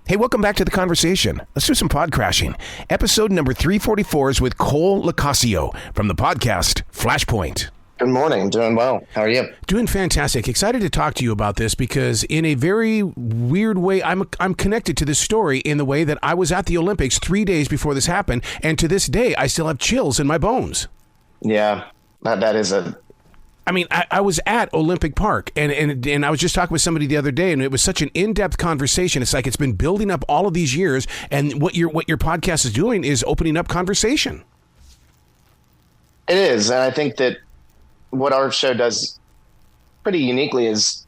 Hey, welcome back to the conversation. Let's do some pod crashing. Episode number 344 is with Cole Locascio from the podcast Flashpoint. Good morning. Doing well. How are you? Doing fantastic. Excited to talk to you about this because in a very weird way, I'm connected to this story in the way that I was at the Olympics 3 days before this happened, and to this day, I still have chills in my bones. Yeah, that is a... I mean, I was at Olympic Park, and I was just talking with somebody the other day, and it was such an in-depth conversation. It's like it's been building up all of these years, and what your podcast is doing is opening up conversation. It is, and I think that what our show does pretty uniquely is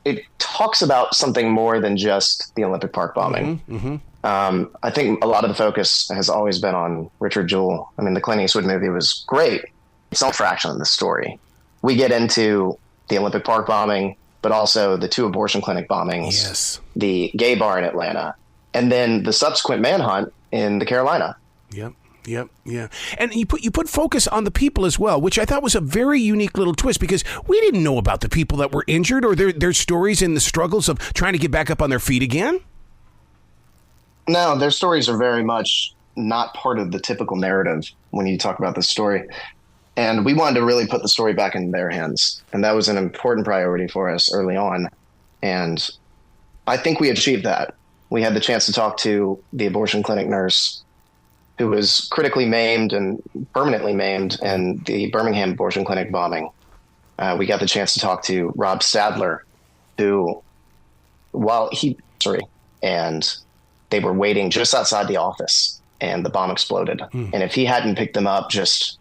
it talks about something more than just the Olympic Park bombing. I think a lot of the focus has always been on Richard Jewell. I mean, the Clint Eastwood movie was great. It's not a fraction of the story. We get into the Olympic Park bombing, but also the 2 abortion clinic bombings, yes, the gay bar in Atlanta, and then the subsequent manhunt in the Carolina. Yep. Yeah. And you put focus on the people as well, which I thought was a very unique little twist because we didn't know about the people that were injured or their stories and the struggles of trying to get back up on their feet again. No, their stories are very much not part of the typical narrative when you talk about this story. And we wanted to really put the story back in their hands. And that was an important priority for us early on. And I think we achieved that. We had the chance to talk to the abortion clinic nurse who was critically maimed and permanently maimed in the Birmingham abortion clinic bombing. We got the chance to talk to Rob Stadler, who, and they were waiting just outside the office and the bomb exploded. And if he hadn't picked them up just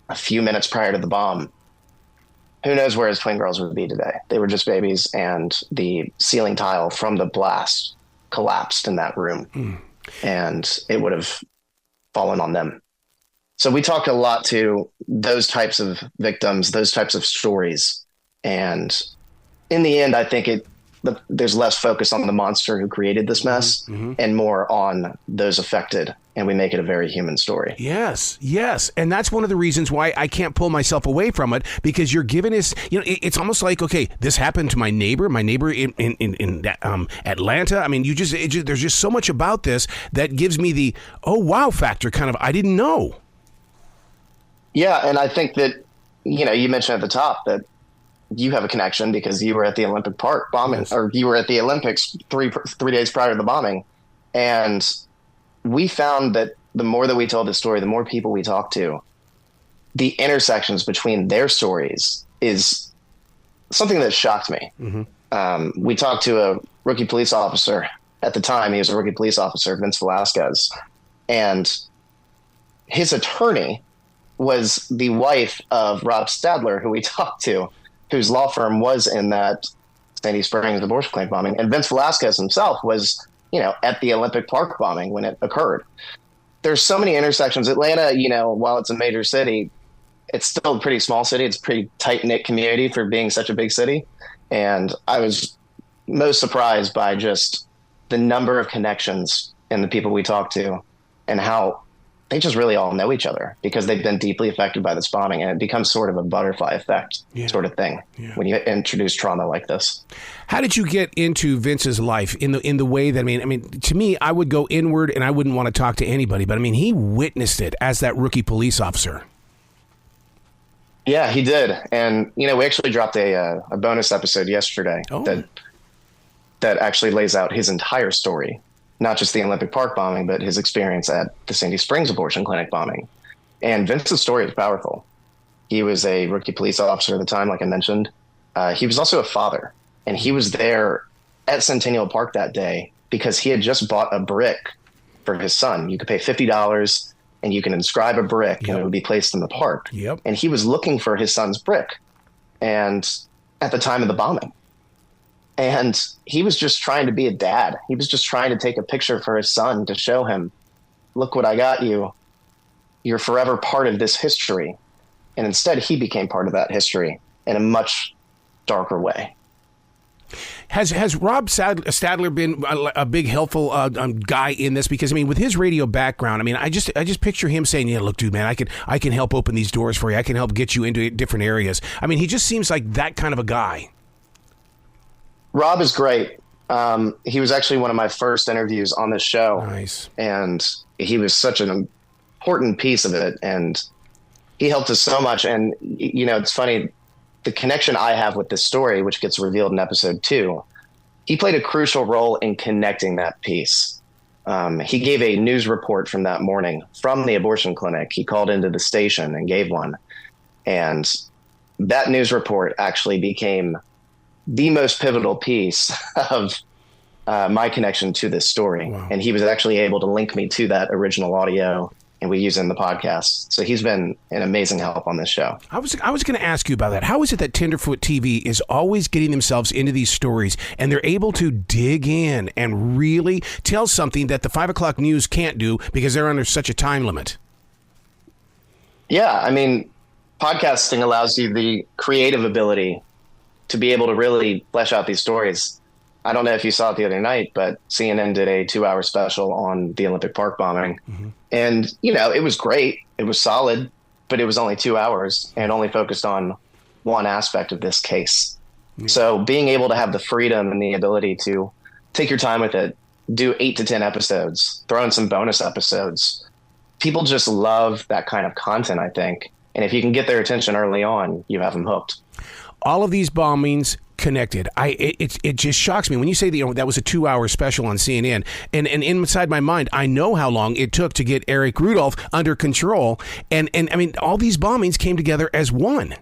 a few minutes prior to the bomb, who knows where his twin girls would be today. They were just babies, and the ceiling tile from the blast collapsed in that room, and it would have fallen on them. So we talked a lot to those types of victims, those types of stories. And in the end, I think there's less focus on the monster who created this mess and more on those affected. And we make it a very human story. Yes. And that's one of the reasons why I can't pull myself away from it, because you're giving us, it's almost like, okay, this happened to my neighbor in Atlanta. I mean, there's just so much about this that gives me the, oh, wow factor kind of, I didn't know. Yeah. And I think that, you mentioned at the top that you have a connection because you were at the Olympic Park bombing, or you were at the Olympics three days prior to the bombing. And we found that the more that we told the story, the more people we talked to, the intersections between their stories is something that shocked me. We talked to a rookie police officer at the time. He was a rookie police officer, Vince Velasquez, and his attorney was the wife of Rob Stadler, who we talked to, whose law firm was in that Sandy Springs abortion clinic bombing. And Vince Velasquez himself was, at the Olympic Park bombing when it occurred. There's so many intersections. Atlanta, while it's a major city, it's still a pretty small city. It's a pretty tight-knit community for being such a big city. And I was most surprised by just the number of connections in the people we talked to and how they just really all know each other because they've been deeply affected by this bombing, and it becomes sort of a butterfly effect sort of thing when you introduce trauma like this. How did you get into Vince's life in the way that, I mean, to me, I would go inward and I wouldn't want to talk to anybody, but I mean, he witnessed it as that rookie police officer. Yeah, he did. And, we actually dropped a bonus episode yesterday that actually lays out his entire story. Not just the Olympic Park bombing, but his experience at the Sandy Springs abortion clinic bombing. And Vince's story is powerful. He was a rookie police officer at the time, like I mentioned. He was also a father, and he was there at Centennial Park that day because he had just bought a brick for his son. You could pay $50 and you can inscribe a brick and it would be placed in the park. And he was looking for his son's brick, and at the time of the bombing. And he was just trying to be a dad. He was just trying to take a picture for his son to show him, look what I got you. You're forever part of this history. And instead, he became part of that history in a much darker way. Has Rob Stadler been a big helpful guy in this? Because, I mean, with his radio background, I mean, I just picture him saying, yeah, look, dude, man, I can help open these doors for you. I can help get you into different areas. I mean, he just seems like that kind of a guy. Rob is great. He was actually one of my first interviews on this show. Nice. And he was such an important piece of it. And he helped us so much. And, it's funny, the connection I have with this story, which gets revealed in episode 2, he played a crucial role in connecting that piece. He gave a news report from that morning from the abortion clinic. He called into the station and gave one. And that news report actually became the most pivotal piece of my connection to this story. Wow. And he was actually able to link me to that original audio, and we use it in the podcast. So he's been an amazing help on this show. I was going to ask you about that. How is it that Tenderfoot TV is always getting themselves into these stories and they're able to dig in and really tell something that the 5 o'clock news can't do because they're under such a time limit? Yeah, I mean, podcasting allows you the creative ability to be able to really flesh out these stories. I don't know if you saw it the other night, but CNN did a 2-hour special on the Olympic Park bombing. Mm-hmm. And, it was great. It was solid, but it was only 2 hours and only focused on one aspect of this case. Yeah. So being able to have the freedom and the ability to take your time with it, do 8 to 10 episodes, throw in some bonus episodes. People just love that kind of content, I think. And if you can get their attention early on, you have them hooked. All of these bombings connected. It just shocks me when you say that was a 2-hour special on CNN, and inside my mind, I know how long it took to get Eric Rudolph under control, and I mean, all these bombings came together as one.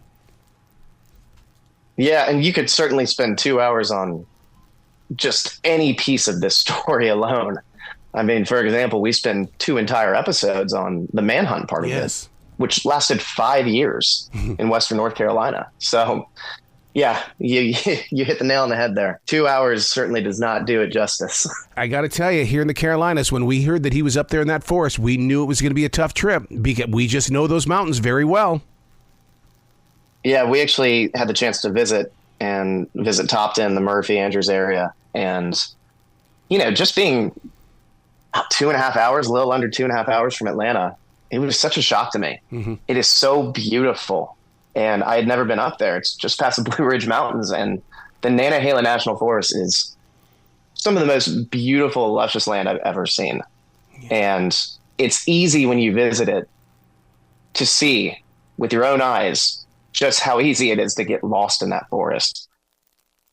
Yeah, and you could certainly spend 2 hours on just any piece of this story alone. I mean, for example, we spent 2 entire episodes on the manhunt part of this, which lasted 5 years in Western North Carolina. So, yeah, you hit the nail on the head there. 2 hours certainly does not do it justice. I got to tell you, here in the Carolinas, when we heard that he was up there in that forest, we knew it was going to be a tough trip because we just know those mountains very well. Yeah, we actually had the chance to visit Topton, the Murphy, Andrews area. And, just being about 2.5 hours, a little under 2.5 hours from Atlanta, it was such a shock to me. Mm-hmm. It is so beautiful. And I had never been up there. It's just past the Blue Ridge Mountains. And the Nantahala National Forest is some of the most beautiful, luscious land I've ever seen. Yeah. And it's easy when you visit it to see with your own eyes just how easy it is to get lost in that forest,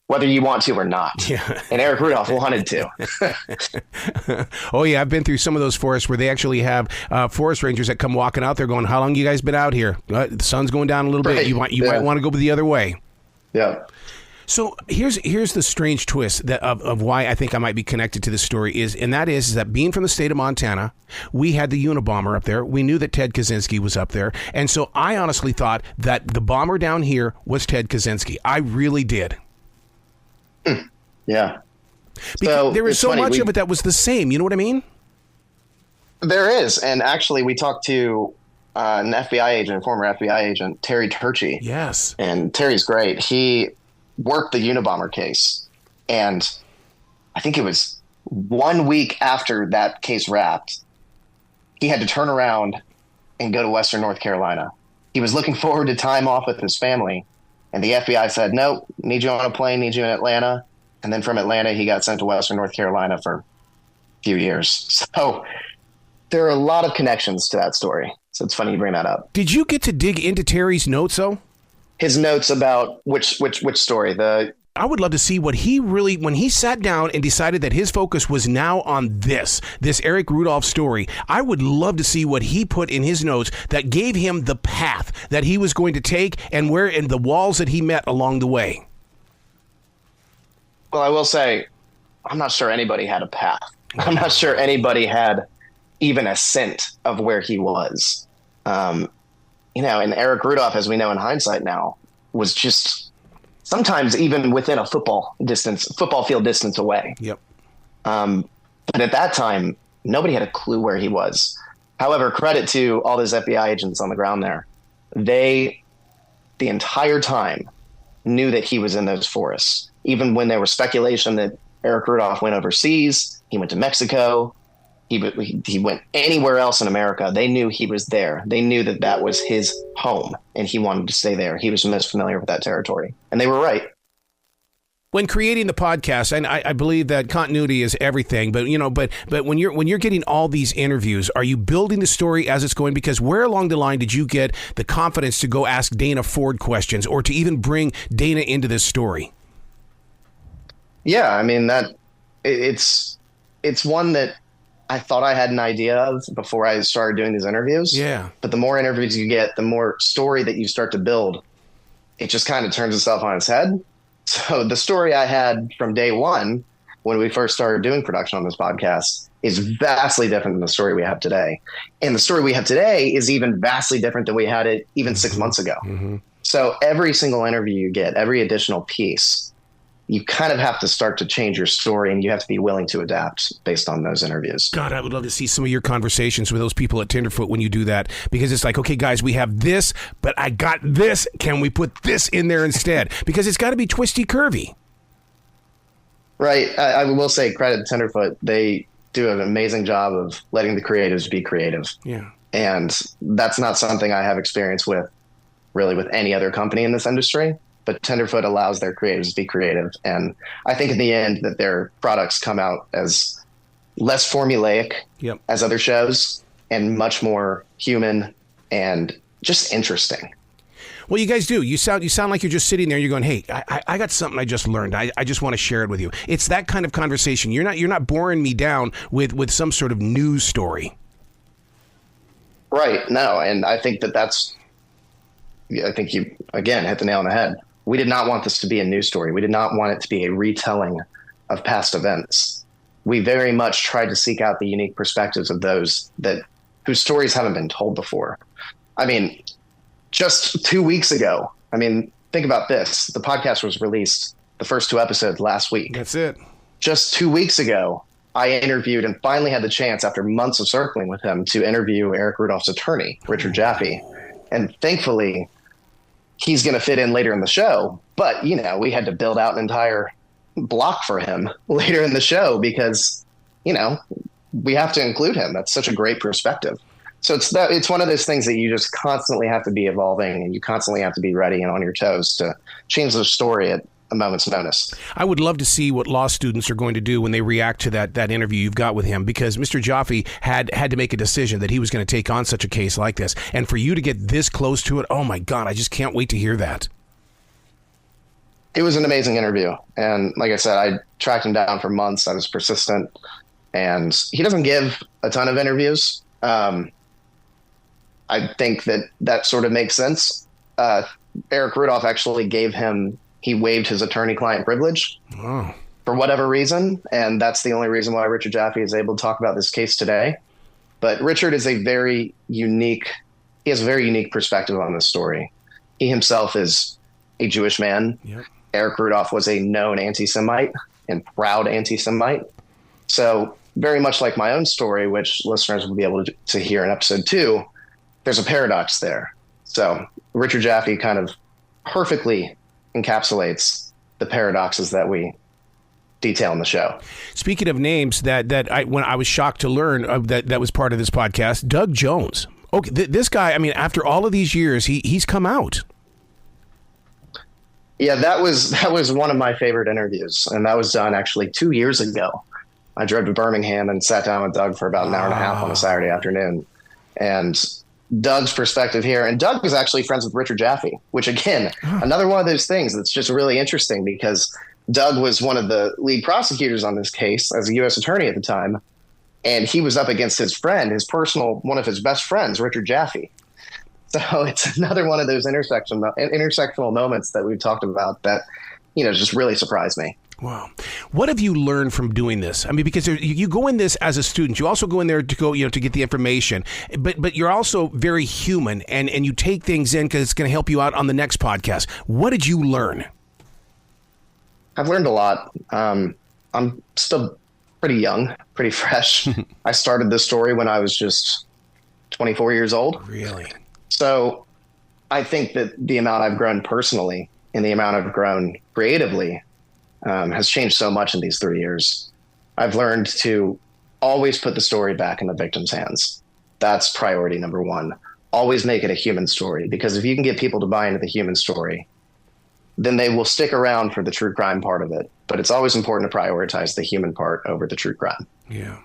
whether you want to or not. Yeah. And Eric Rudolph wanted to. Oh, yeah. I've been through some of those forests where they actually have forest rangers that come walking out there going, how long you guys been out here? The sun's going down a little bit. You might want to go the other way. Yeah. So here's the strange twist of why I think I might be connected to this story is that being from the state of Montana, we had the Unabomber up there. We knew that Ted Kaczynski was up there. And so I honestly thought that the bomber down here was Ted Kaczynski. I really did. Yeah. Because there was so much of it that was the same. You know what I mean? There is. And actually, we talked to an FBI agent, former FBI agent, Terry Turchi. Yes. And Terry's great. He worked the Unabomber case. And I think it was 1 week after that case wrapped, he had to turn around and go to Western North Carolina. He was looking forward to time off with his family. And the FBI said, no, need you on a plane, need you in Atlanta. And then from Atlanta, he got sent to Western North Carolina for a few years. So there are a lot of connections to that story. So it's funny you bring that up. Did you get to dig into Terry's notes, though? His notes about which story? I would love to see what he really, when he sat down and decided that his focus was now on this Eric Rudolph story, I would love to see what he put in his notes that gave him the path that he was going to take and the walls that he met along the way. Well, I will say, I'm not sure anybody had a path. I'm not sure anybody had even a scent of where he was. And Eric Rudolph, as we know in hindsight now, was just sometimes even within a football field distance away. Yep. But at that time, nobody had a clue where he was. However, credit to all those FBI agents on the ground there. They, the entire time, knew that he was in those forests. Even when there was speculation that Eric Rudolph went overseas, he went to Mexico, he went anywhere else in America, they knew he was there. They knew that that was his home, and he wanted to stay there. He was most familiar with that territory. And they were right. When creating the podcast, and I believe that continuity is everything, but when you're getting all these interviews, are you building the story as it's going? Because where along the line did you get the confidence to go ask Dana Ford questions or to even bring Dana into this story? Yeah, I mean it's one that I thought I had an idea of before I started doing these interviews. Yeah. But the more interviews you get, the more story that you start to build, it just kind of turns itself on its head. So the story I had from day one, when we first started doing production on this podcast, is vastly different than the story we have today. And the story we have today is even vastly different than we had it even 6 months ago. Mm-hmm. So every single interview you get, every additional piece, you kind of have to start to change your story, and you have to be willing to adapt based on those interviews. God, I would love to see some of your conversations with those people at Tenderfoot when you do that, because it's like, okay, guys, we have this, but I got this. Can we put this in there instead? Because it's got to be twisty curvy. Right. I will say credit to Tenderfoot. They do an amazing job of letting the creatives be creative. Yeah. And that's not something I have experience with really with any other company in this industry. But Tenderfoot allows their creatives to be creative. And I think in the end that their products come out as less formulaic as other shows and much more human and just interesting. Well, you guys do. You sound like you're just sitting there. You're going, hey, I got something I just learned. I just want to share it with you. It's that kind of conversation. You're not boring me down with some sort of news story. Right. No. And I think I think you, again, hit the nail on the head. We did not want this to be a news story. We did not want it to be a retelling of past events. We very much tried to seek out the unique perspectives of those whose stories haven't been told before. I mean, just 2 weeks ago, think about this. The podcast was released, the first 2 episodes last week. That's it. Just 2 weeks ago, I interviewed and finally had the chance after months of circling with him to interview Eric Rudolph's attorney, Richard Jaffe. And thankfully, he's going to fit in later in the show. But, we had to build out an entire block for him later in the show because, we have to include him. That's such a great perspective. So it's one of those things that you just constantly have to be evolving, and you constantly have to be ready and on your toes to change the story at a moment's notice. I would love to see what law students are going to do when they react to that interview you've got with him, because Mr. Jaffe had to make a decision that he was going to take on such a case like this. And for you to get this close to it, oh my God, I just can't wait to hear that. It was an amazing interview. And like I said, I tracked him down for months. I was persistent, and he doesn't give a ton of interviews. I think that sort of makes sense. Eric Rudolph actually he waived his attorney-client privilege for whatever reason, and that's the only reason why Richard Jaffe is able to talk about this case today. But Richard is he has a very unique perspective on this story. He himself is a Jewish man. Yep. Eric Rudolph was a known anti-Semite and proud anti-Semite. So very much like my own story, which listeners will be able to hear in episode 2, there's a paradox there. So Richard Jaffe kind of perfectly encapsulates the paradoxes that we detail in the show. Speaking of names when I was shocked to learn that was part of this podcast, Doug Jones. Okay, this guy, after all of these years, he's come out. Yeah, that was one of my favorite interviews, and that was done actually 2 years ago. I drove to Birmingham and sat down with Doug for about an hour and a half on a Saturday afternoon. And Doug's perspective here, and Doug was actually friends with Richard Jaffe, which again, another one of those things that's just really interesting because Doug was one of the lead prosecutors on this case as a U.S. attorney at the time. And he was up against his friend, one of his best friends, Richard Jaffe. So it's another one of those intersectional moments that we've talked about that, just really surprised me. Wow. What have you learned from doing this? Because you go in this as a student. You also go in there to get the information, but you're also very human and you take things in because it's going to help you out on the next podcast. What did you learn? I've learned a lot. I'm still pretty young, pretty fresh. I started this story when I was just 24 years old. Really? So I think that the amount I've grown personally and the amount I've grown creatively has changed so much in these 3 years. I've learned to always put the story back in the victim's hands. That's priority number one. Always make it a human story, because if you can get people to buy into the human story, then they will stick around for the true crime part of it. But it's always important to prioritize the human part over the true crime. Yeah.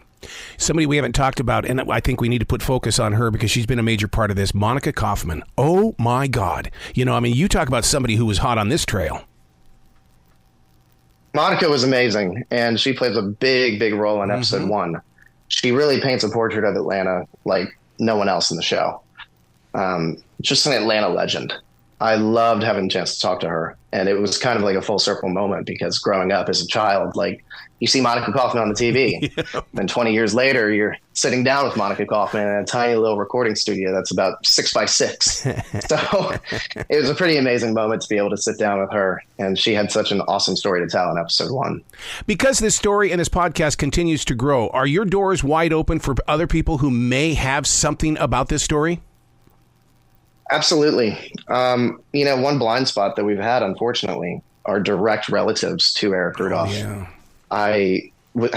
Somebody we haven't talked about, and I think we need to put focus on her because she's been a major part of this, Monica Kaufman. Oh, my God. You know, I mean, you talk about somebody who was hot on this trail. Monica was amazing, and she plays a big, big role in episode 1. She really paints a portrait of Atlanta like no one else in the show. Just an Atlanta legend. I loved having a chance to talk to her. And it was kind of like a full circle moment because growing up as a child, like you see Monica Kaufman on the TV. Yeah. Then 20 years later, you're sitting down with Monica Kaufman in a tiny little recording studio that's about 6x6. So it was a pretty amazing moment to be able to sit down with her. And she had such an awesome story to tell in episode 1. Because this story and this podcast continues to grow, are your doors wide open for other people who may have something about this story? Absolutely. One blind spot that we've had, unfortunately, are direct relatives to Eric Rudolph. Yeah. I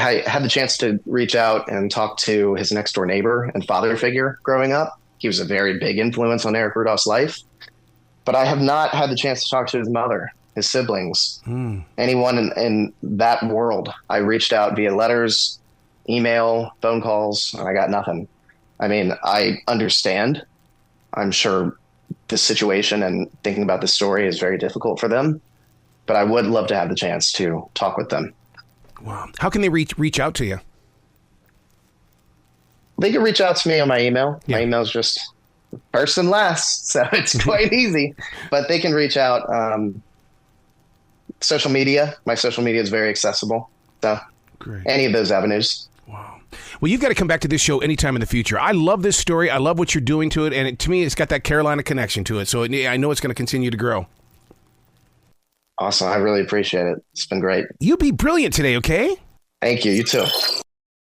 had the chance to reach out and talk to his next door neighbor and father figure growing up. He was a very big influence on Eric Rudolph's life. But I have not had the chance to talk to his mother, his siblings, anyone in that world. I reached out via letters, email, phone calls, and I got nothing. I mean, I understand. I'm sure this situation and thinking about this story is very difficult for them, but I would love to have the chance to talk with them. Wow. How can they reach out to you? They can reach out to me on my email. Yeah. My email is just first and last, so it's quite easy, but they can reach out. Social media. My social media is very accessible. So great. Any of those avenues. Wow. Well, you've got to come back to this show anytime in the future. I love this story. I love what you're doing to it. And to me, it's got that Carolina connection to it. So I know it's going to continue to grow. Awesome. I really appreciate it. It's been great. You be brilliant today, okay? Thank you. You too.